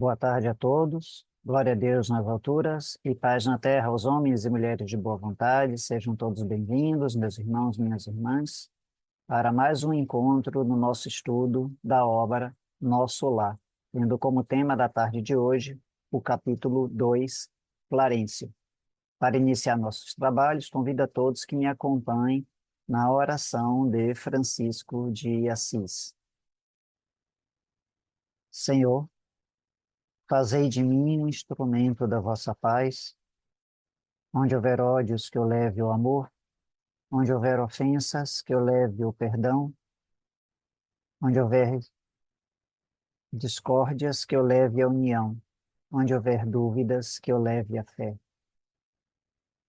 Boa tarde a todos. Glória a Deus nas alturas e paz na terra aos homens e mulheres de boa vontade. Sejam todos bem-vindos, meus irmãos, minhas irmãs, para mais um encontro no nosso estudo da obra Nosso Lar, tendo como tema da tarde de hoje o capítulo 2, Clarencio. Para iniciar nossos trabalhos, convido a todos que me acompanhem na oração de Francisco de Assis. Senhor, fazei de mim um instrumento da vossa paz. Onde houver ódios, que eu leve o amor. Onde houver ofensas, que eu leve o perdão. Onde houver discórdias, que eu leve a união. Onde houver dúvidas, que eu leve a fé.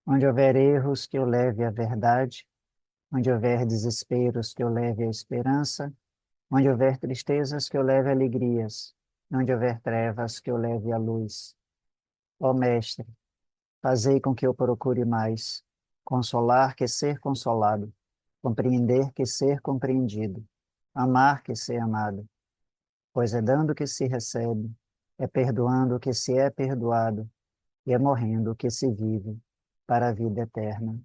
Onde houver erros, que eu leve a verdade. Onde houver desesperos, que eu leve a esperança. Onde houver tristezas, que eu leve alegrias. Onde houver trevas, que eu leve a luz. Ó Mestre, fazei com que eu procure mais consolar que ser consolado, compreender que ser compreendido, amar que ser amado, pois é dando que se recebe, é perdoando que se é perdoado, e é morrendo que se vive para a vida eterna.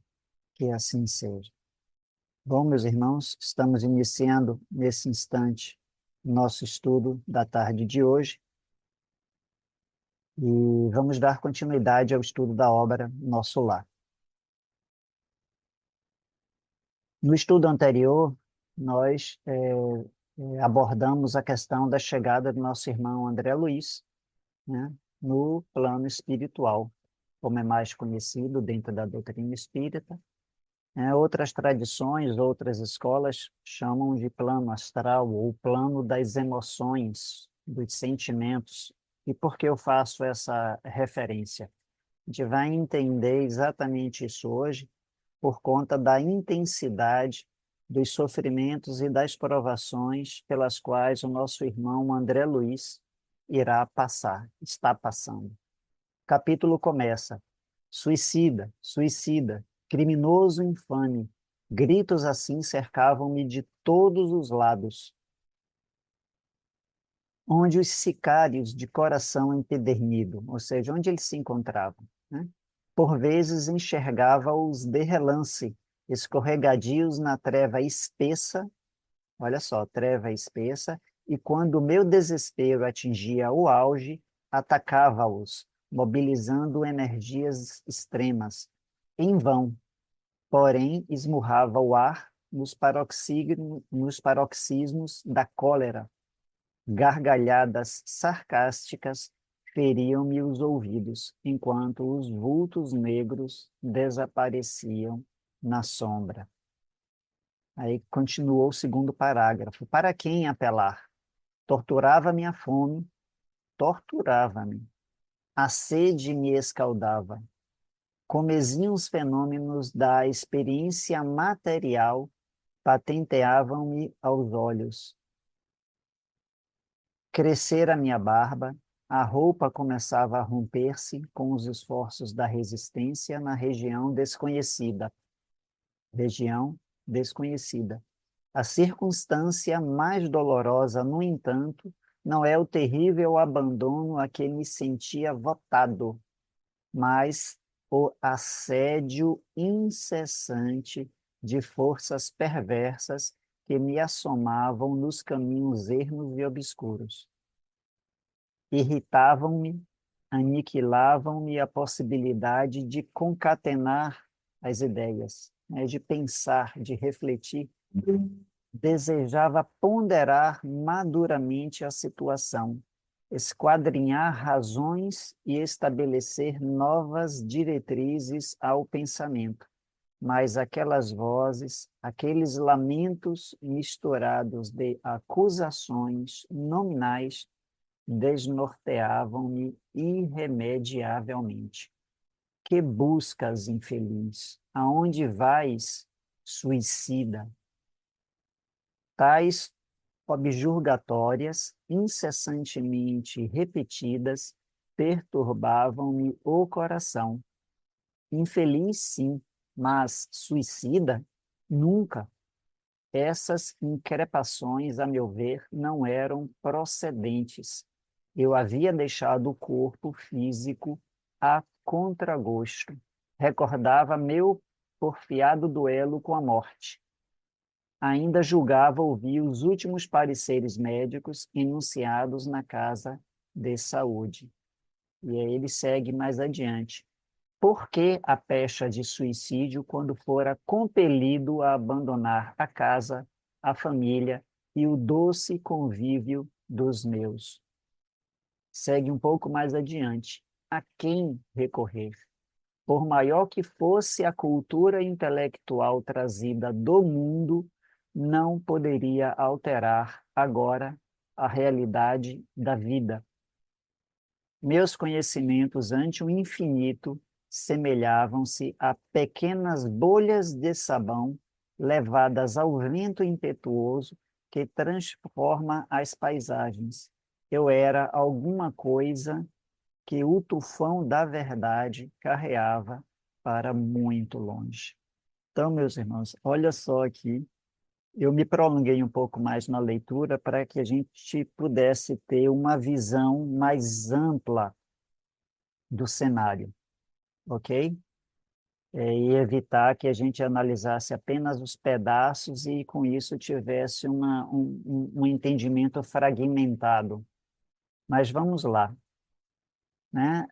Que assim seja. Bom, meus irmãos, estamos iniciando nesse instante nosso estudo da tarde de hoje e vamos dar continuidade ao estudo da obra Nosso Lar. No estudo anterior, nós abordamos a questão da chegada do nosso irmão André Luiz, né, no plano espiritual, como é mais conhecido dentro da doutrina espírita. Outras tradições, outras escolas chamam de plano astral ou plano das emoções, dos sentimentos. E por que eu faço essa referência? A gente vai entender exatamente isso hoje por conta da intensidade dos sofrimentos e das provações pelas quais o nosso irmão André Luiz irá passar, está passando. O capítulo começa: suicida, suicida, criminoso infame. Gritos assim cercavam-me de todos os lados, onde os sicários de coração empedernido, ou seja, onde eles se encontravam, né? Por vezes enxergava-os de relance, escorregadios na treva espessa, olha só, treva espessa, e quando o meu desespero atingia o auge, atacava-os, mobilizando energias extremas. Em vão, porém, esmurrava o ar nos paroxismos da cólera. Gargalhadas sarcásticas feriam-me os ouvidos, enquanto os vultos negros desapareciam na sombra. Aí continuou o segundo parágrafo. Para quem apelar? Torturava-me a fome, torturava-me. A sede me escaldava. Comeziam os fenômenos da experiência material, patenteavam-me aos olhos. Crescera a minha barba, a roupa começava a romper-se com os esforços da resistência na região desconhecida. Região desconhecida. A circunstância mais dolorosa, no entanto, não é o terrível abandono a que me sentia votado, mas o assédio incessante de forças perversas que me assomavam nos caminhos ermos e obscuros. Irritavam-me, aniquilavam-me a possibilidade de concatenar as ideias, né, de pensar, de refletir. Desejava ponderar maduramente a situação, esquadrinhar razões e estabelecer novas diretrizes ao pensamento. Mas aquelas vozes, aqueles lamentos misturados de acusações nominais desnorteavam-me irremediavelmente. Que buscas, infeliz? Aonde vais, suicida? Tais objurgatórias, incessantemente repetidas, perturbavam-me o coração. Infeliz, sim, mas suicida? Nunca. Essas increpações, a meu ver, não eram procedentes. Eu havia deixado o corpo físico a contragosto. Recordava meu porfiado duelo com a morte. Ainda julgava ouvir os últimos pareceres médicos enunciados na casa de saúde. E aí ele segue mais adiante. Por que a pecha de suicídio quando fora compelido a abandonar a casa, a família e o doce convívio dos meus? Segue um pouco mais adiante. A quem recorrer? Por maior que fosse a cultura intelectual trazida do mundo, não poderia alterar agora a realidade da vida. Meus conhecimentos ante o infinito semelhavam-se a pequenas bolhas de sabão levadas ao vento impetuoso que transforma as paisagens. Eu era alguma coisa que o tufão da verdade carreava para muito longe. Então, meus irmãos, olha só aqui, eu me prolonguei um pouco mais na leitura para que a gente pudesse ter uma visão mais ampla do cenário, ok? E evitar que a gente analisasse apenas os pedaços e, com isso, tivesse um entendimento fragmentado. Mas vamos lá, né?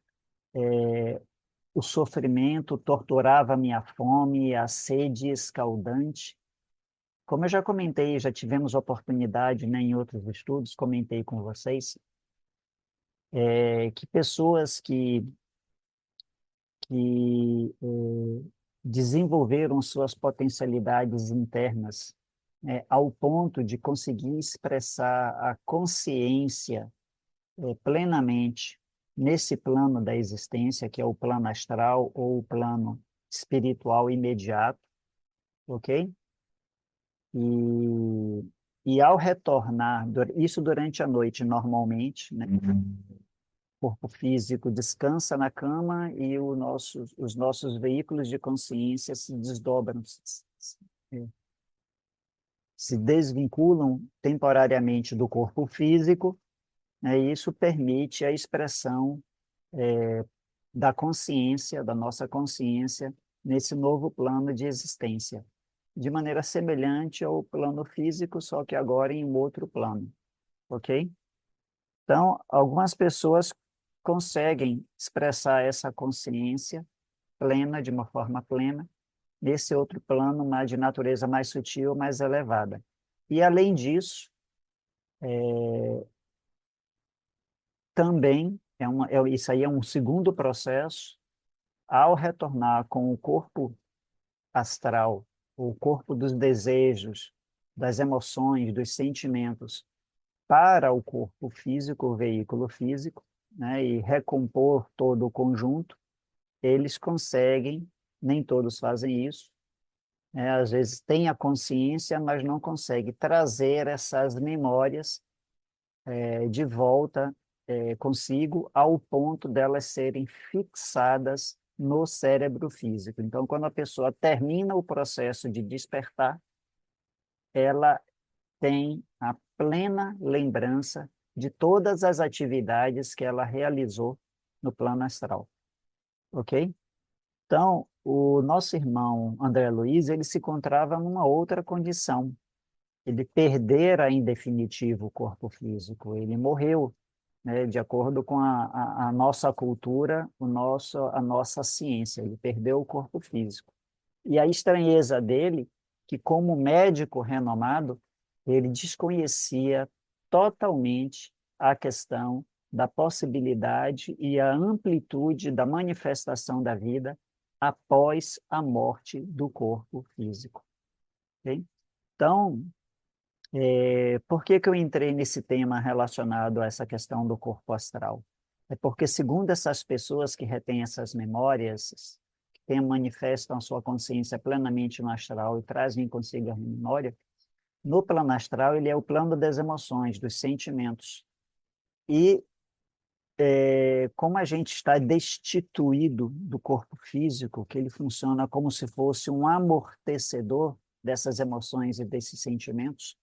O sofrimento torturava minha fome, a sede escaldante. Como eu já comentei, já tivemos oportunidade, né, em outros estudos, comentei com vocês, que pessoas que desenvolveram suas potencialidades internas, ao ponto de conseguir expressar a consciência plenamente nesse plano da existência, que é o plano astral ou o plano espiritual imediato, ok? E, e ao retornar, isso durante a noite normalmente, né? O corpo físico descansa na cama e os nossos veículos de consciência se desdobram, se desvinculam temporariamente do corpo físico, né? E isso permite a expressão da consciência, da nossa consciência, nesse novo plano de existência, de maneira semelhante ao plano físico, só que agora em um outro plano, ok? Então, algumas pessoas conseguem expressar essa consciência plena, de uma forma plena, nesse outro plano, mas de natureza mais sutil, mais elevada. E, além disso, também, isso aí é um segundo processo, ao retornar com o corpo astral, o corpo dos desejos, das emoções, dos sentimentos, para o corpo físico, o veículo físico, né, e recompor todo o conjunto, eles conseguem, nem todos fazem isso, né, às vezes têm a consciência, mas não conseguem trazer essas memórias de volta consigo ao ponto delas serem fixadas no cérebro físico. Então, quando a pessoa termina o processo de despertar, ela tem a plena lembrança de todas as atividades que ela realizou no plano astral, ok? Então, o nosso irmão André Luiz, ele se encontrava numa outra condição. Ele perdera em definitivo o corpo físico, ele morreu, né, de acordo com a nossa cultura, a nossa ciência, ele perdeu o corpo físico. E a estranheza dele, que como médico renomado, ele desconhecia totalmente a questão da possibilidade e a amplitude da manifestação da vida após a morte do corpo físico. Okay? Então, por que que eu entrei nesse tema relacionado a essa questão do corpo astral? É porque, segundo essas pessoas que retêm essas memórias, que manifestam a sua consciência plenamente no astral e trazem consigo a memória, no plano astral ele é o plano das emoções, dos sentimentos. E como a gente está destituído do corpo físico, que ele funciona como se fosse um amortecedor dessas emoções e desses sentimentos,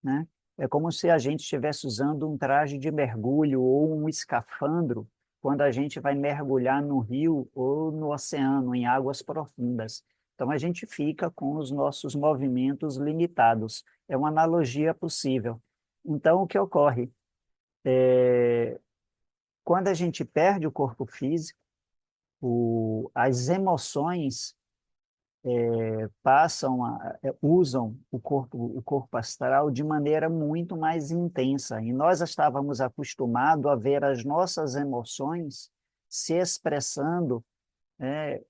né? É como se a gente estivesse usando um traje de mergulho ou um escafandro quando a gente vai mergulhar no rio ou no oceano, em águas profundas. Então, a gente fica com os nossos movimentos limitados. É uma analogia possível. Então, o que ocorre? Quando a gente perde o corpo físico, as emoções usam o corpo astral de maneira muito mais intensa. E nós estávamos acostumados a ver as nossas emoções se expressando,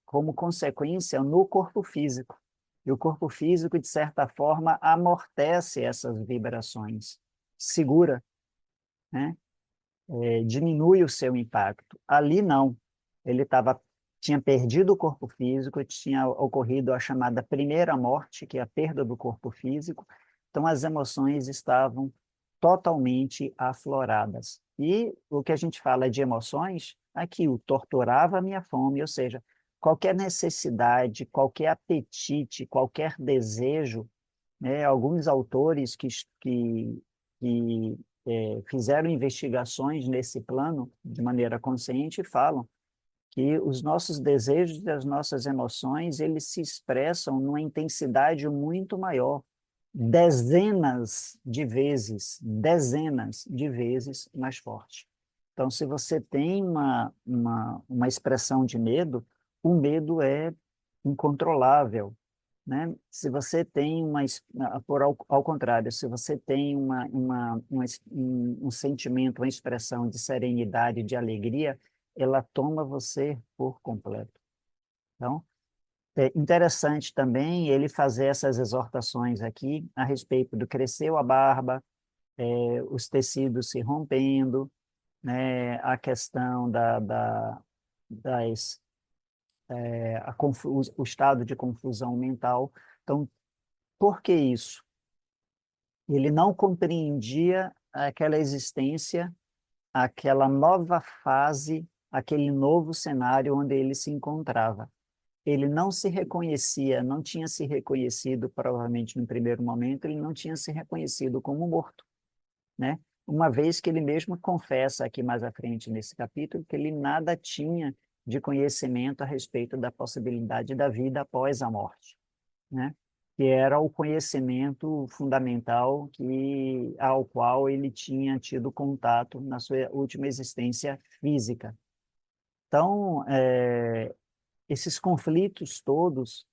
como consequência no corpo físico. E o corpo físico, de certa forma, amortece essas vibrações, segura, né? Diminui o seu impacto. Ali não. Ele tinha perdido o corpo físico, tinha ocorrido a chamada primeira morte, que é a perda do corpo físico. Então, as emoções estavam totalmente afloradas. E o que a gente fala de emoções, aquilo torturava a minha fome, ou seja, qualquer necessidade, qualquer apetite, qualquer desejo, né? Alguns autores que fizeram investigações nesse plano de maneira consciente falam que os nossos desejos e as nossas emoções, eles se expressam numa intensidade muito maior, dezenas de vezes mais forte. Então, se você tem uma expressão de medo, o medo é incontrolável, né? Se você tem ao contrário, se você tem um sentimento, uma expressão de serenidade, de alegria, ela toma você por completo. Então, é interessante também ele fazer essas exortações aqui a respeito do cresceu a barba, os tecidos se rompendo, né? A questão das o estado de confusão mental. Então, por que isso? Ele não compreendia aquela existência, aquela nova fase, aquele novo cenário onde ele se encontrava. Ele não se reconhecia, não tinha se reconhecido, provavelmente no primeiro momento, ele não tinha se reconhecido como morto, né? Uma vez que ele mesmo confessa aqui mais à frente nesse capítulo que ele nada tinha de conhecimento a respeito da possibilidade da vida após a morte, né? Que era o conhecimento fundamental ao qual ele tinha tido contato na sua última existência física. Então, esses conflitos todos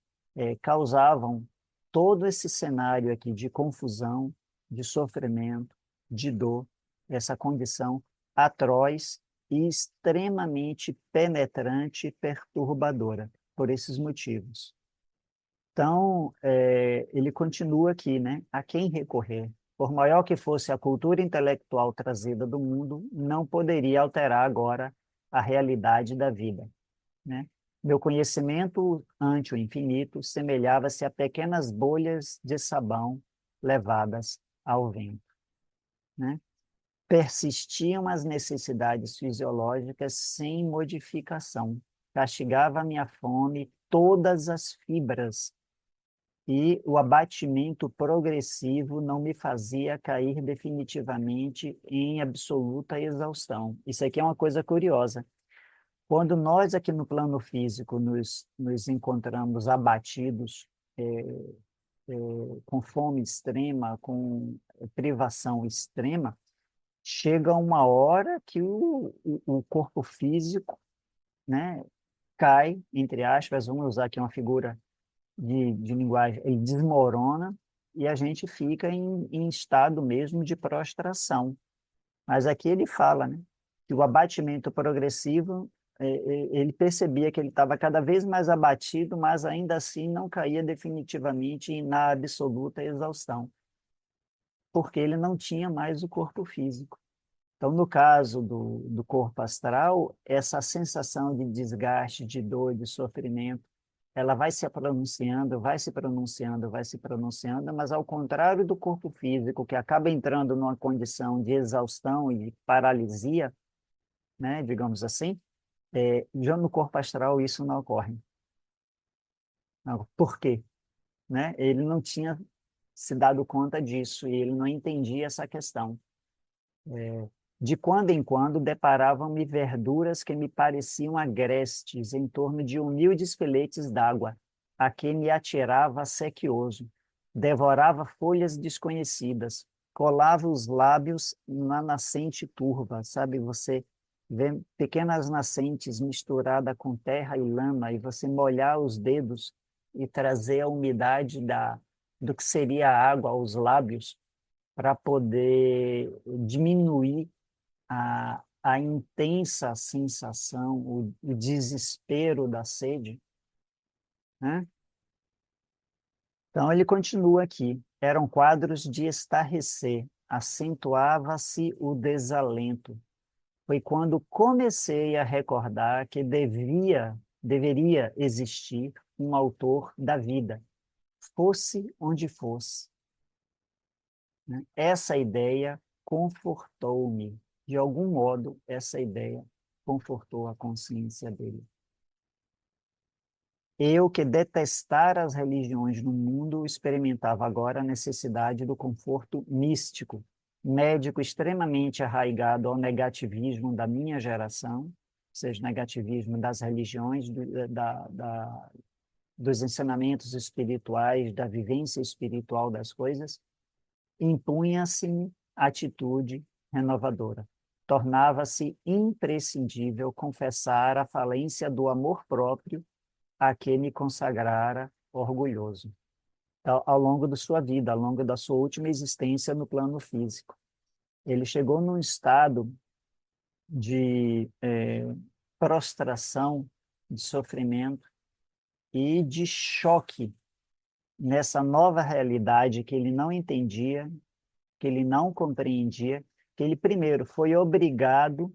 causavam todo esse cenário aqui de confusão, de sofrimento, de dor, essa condição atroz e extremamente penetrante e perturbadora, por esses motivos. Então, ele continua aqui, né? A quem recorrer? Por maior que fosse a cultura intelectual trazida do mundo, não poderia alterar agora a realidade da vida, né? Meu conhecimento ante o infinito semelhava-se a pequenas bolhas de sabão levadas ao vento, né? Persistiam as necessidades fisiológicas sem modificação. Castigava a minha fome todas as fibras e o abatimento progressivo não me fazia cair definitivamente em absoluta exaustão. Isso aqui é uma coisa curiosa. Quando nós aqui no plano físico nos encontramos abatidos, com fome extrema, com privação extrema, chega uma hora que o corpo físico, né, cai, entre aspas, vamos usar aqui uma figura de linguagem, ele desmorona e a gente fica em estado mesmo de prostração. Mas aqui ele fala, né, que o abatimento progressivo, ele percebia que ele estava cada vez mais abatido, mas ainda assim não caía definitivamente na absoluta exaustão, porque ele não tinha mais o corpo físico. Então, no caso do corpo astral, essa sensação de desgaste, de dor, de sofrimento, ela vai se pronunciando, vai se pronunciando, vai se pronunciando, mas ao contrário do corpo físico, que acaba entrando numa condição de exaustão e de paralisia, né, digamos assim, já no corpo astral isso não ocorre. Não, por quê? Né? Ele não tinha se dado conta disso, e ele não entendia essa questão. De quando em quando deparavam-me verduras que me pareciam agrestes em torno de humildes filetes d'água, a que me atirava sequioso. Devorava folhas desconhecidas, colava os lábios na nascente turva, sabe? Você vê pequenas nascentes misturadas com terra e lama, e você molhar os dedos e trazer a umidade do que seria a água aos lábios para poder diminuir a intensa sensação, o desespero da sede, né? Então, ele continua aqui. Eram quadros de estarrecer, acentuava-se o desalento. Foi quando comecei a recordar que deveria existir um autor da vida, fosse onde fosse, né? Essa ideia confortou-me. De algum modo, essa ideia confortou a consciência dele. Eu, que detestara as religiões no mundo, experimentava agora a necessidade do conforto místico, médico extremamente arraigado ao negativismo da minha geração, ou seja, negativismo das religiões, dos ensinamentos espirituais, da vivência espiritual das coisas, impunha-se-me atitude renovadora. Tornava-se imprescindível confessar a falência do amor próprio a que me consagrara orgulhoso, ao longo da sua vida, ao longo da sua última existência no plano físico. Ele chegou num estado de prostração, de sofrimento e de choque nessa nova realidade que ele não entendia, que ele não compreendia, que ele primeiro foi obrigado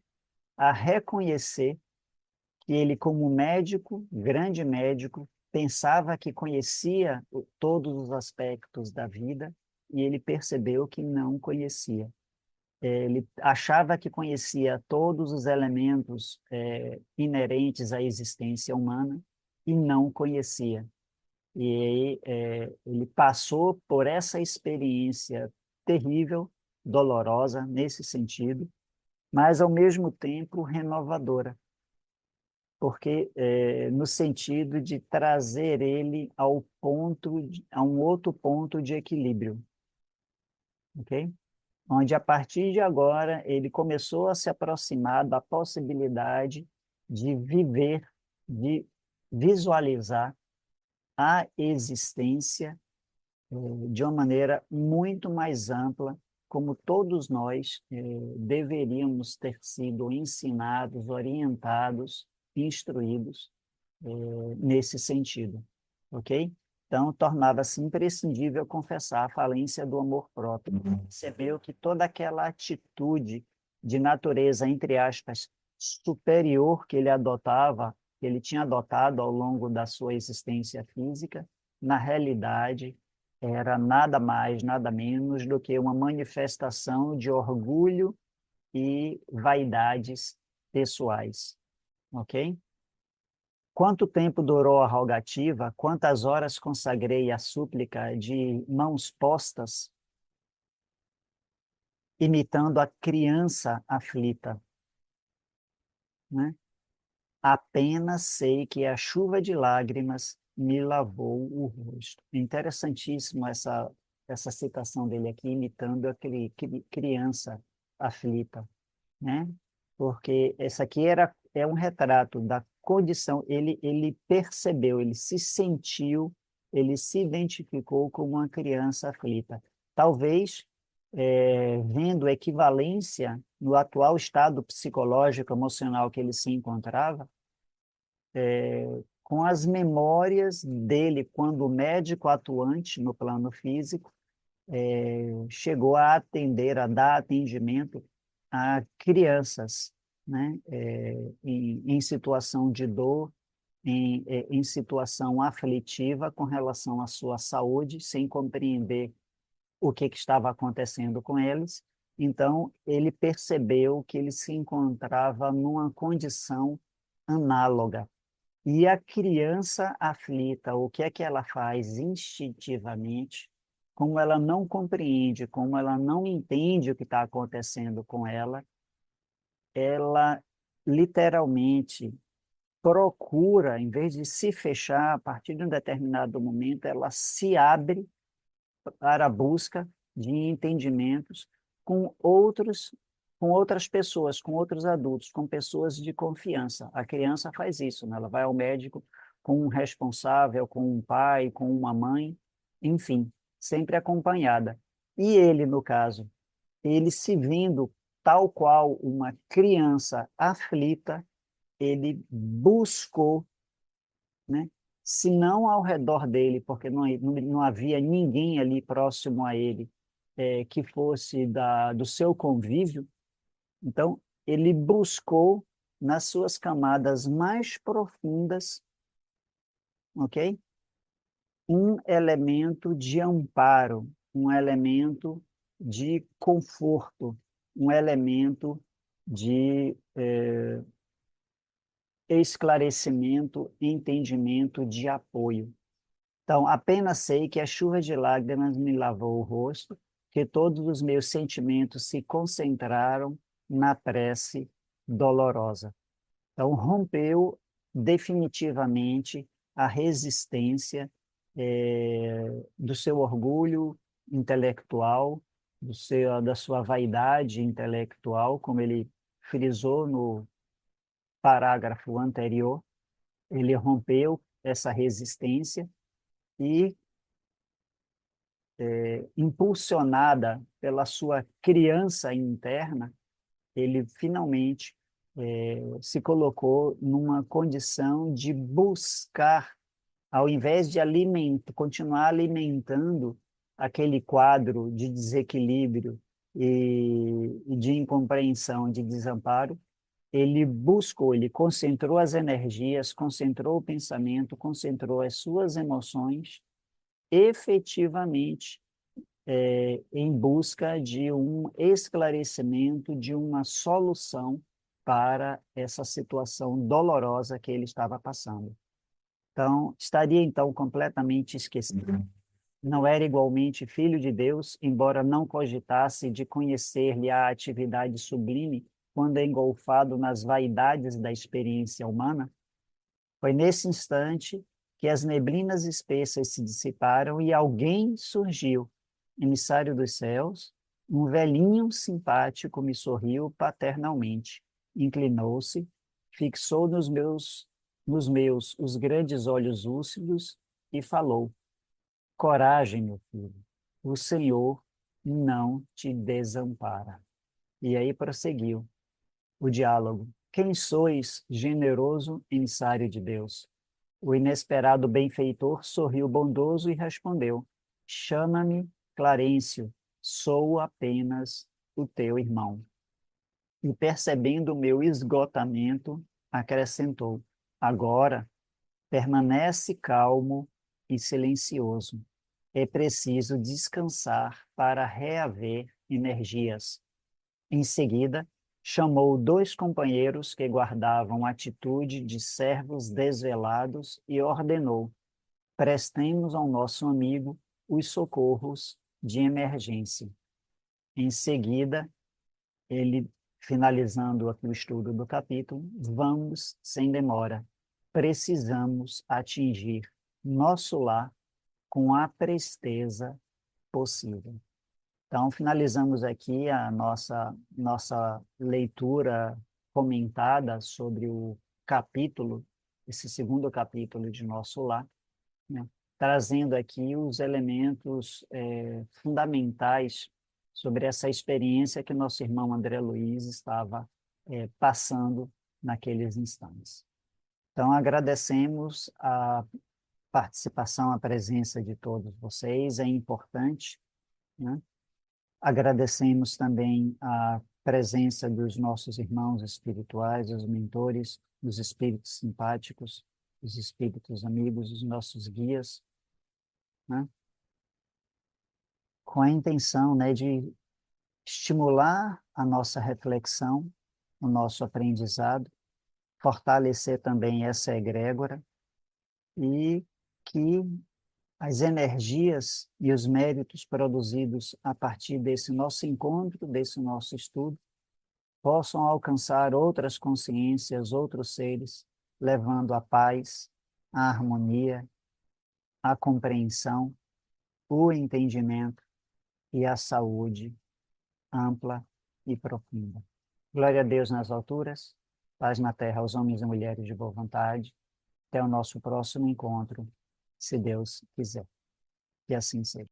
a reconhecer que ele, como médico, grande médico, pensava que conhecia todos os aspectos da vida e ele percebeu que não conhecia. Ele achava que conhecia todos os elementos inerentes à existência humana e não conhecia. E aí, ele passou por essa experiência terrível, dolorosa nesse sentido, mas ao mesmo tempo renovadora, porque no sentido de trazer ele a um outro ponto de equilíbrio, ok? Onde a partir de agora ele começou a se aproximar da possibilidade de viver, de visualizar a existência de uma maneira muito mais ampla, como todos nós deveríamos ter sido ensinados, orientados, instruídos nesse sentido, ok? Então, tornava-se imprescindível confessar a falência do amor próprio. Percebeu que toda aquela atitude de natureza, entre aspas, superior que ele adotava, que ele tinha adotado ao longo da sua existência física, na realidade, era nada mais, nada menos do que uma manifestação de orgulho e vaidades pessoais, ok? Quanto tempo durou a rogativa? Quantas horas consagrei à súplica de mãos postas, imitando a criança aflita, né? Apenas sei que a chuva de lágrimas me lavou o rosto. Interessantíssimo essa citação dele aqui, imitando aquele criança aflita, né? Porque essa aqui é um retrato da condição, ele percebeu, ele se sentiu, ele se identificou como uma criança aflita. Talvez, vendo equivalência no atual estado psicológico, emocional que ele se encontrava, com as memórias dele quando médico atuante no plano físico, chegou a atender, a dar atendimento a crianças, né, em situação de dor, em situação aflitiva com relação à sua saúde, sem compreender o que estava acontecendo com eles. Então, ele percebeu que ele se encontrava numa condição análoga. E a criança aflita, o que é que ela faz instintivamente? como ela não compreende, como ela não entende o que está acontecendo com ela literalmente procura, em vez de se fechar, a partir de um determinado momento, ela se abre para a busca de entendimentos com outros, com outras pessoas, com outros adultos, com pessoas de confiança. A criança faz isso, né? Ela vai ao médico com um responsável, com um pai, com uma mãe, enfim, sempre acompanhada. E ele, no caso, ele se vendo tal qual uma criança aflita, ele buscou, né? Se não ao redor dele, porque não havia ninguém ali próximo a ele que fosse do seu convívio, então ele buscou nas suas camadas mais profundas, ok? Um elemento de amparo, um elemento de conforto, um elemento de esclarecimento, entendimento, de apoio. Então, apenas sei que a chuva de lágrimas me lavou o rosto, que todos os meus sentimentos se concentraram na prece dolorosa. Então, rompeu definitivamente a resistência do seu orgulho intelectual, da sua vaidade intelectual, como ele frisou no parágrafo anterior. Ele rompeu essa resistência e, impulsionada pela sua criança interna, ele finalmente se colocou numa condição de buscar, ao invés de continuar alimentando aquele quadro de desequilíbrio e de incompreensão, de desamparo, ele buscou, ele concentrou as energias, concentrou o pensamento, concentrou as suas emoções efetivamente em busca de um esclarecimento, de uma solução para essa situação dolorosa que ele estava passando. Então, estaria então completamente esquecido. Não era igualmente filho de Deus, embora não cogitasse de conhecer-lhe a atividade sublime quando engolfado nas vaidades da experiência humana. Foi nesse instante que as neblinas espessas se dissiparam e alguém surgiu, emissário dos céus, um velhinho simpático me sorriu paternalmente, inclinou-se, fixou nos meus os grandes olhos lúcidos e falou: coragem, meu filho, o Senhor não te desampara. E aí prosseguiu o diálogo. Quem sois, generoso emissário de Deus? O inesperado benfeitor sorriu bondoso e respondeu: chama-me Clarencio, sou apenas o teu irmão. E percebendo o meu esgotamento, acrescentou: agora permanece calmo e silencioso. É preciso descansar para reaver energias. Em seguida, chamou 2 companheiros que guardavam atitude de servos desvelados e ordenou: prestemos ao nosso amigo os socorros de emergência. Em seguida, ele, finalizando aqui o estudo do capítulo: vamos sem demora. Precisamos atingir nosso lar com a presteza possível. Então, finalizamos aqui a nossa leitura comentada sobre o capítulo, esse segundo capítulo de Nosso Lar, né? Trazendo aqui os elementos fundamentais sobre essa experiência que nosso irmão André Luiz estava passando naqueles instantes. Então, agradecemos a participação, a presença de todos vocês, é importante, né? Agradecemos também a presença dos nossos irmãos espirituais, os mentores, os espíritos simpáticos, os espíritos amigos, os nossos guias, né? Com a intenção, né, de estimular a nossa reflexão, o nosso aprendizado, fortalecer também essa egrégora e que as energias e os méritos produzidos a partir desse nosso encontro, desse nosso estudo, possam alcançar outras consciências, outros seres, levando a paz, a harmonia, a compreensão, o entendimento e a saúde ampla e profunda. Glória a Deus nas alturas, paz na terra aos homens e mulheres de boa vontade. Até o nosso próximo encontro, se Deus quiser. Que assim seja.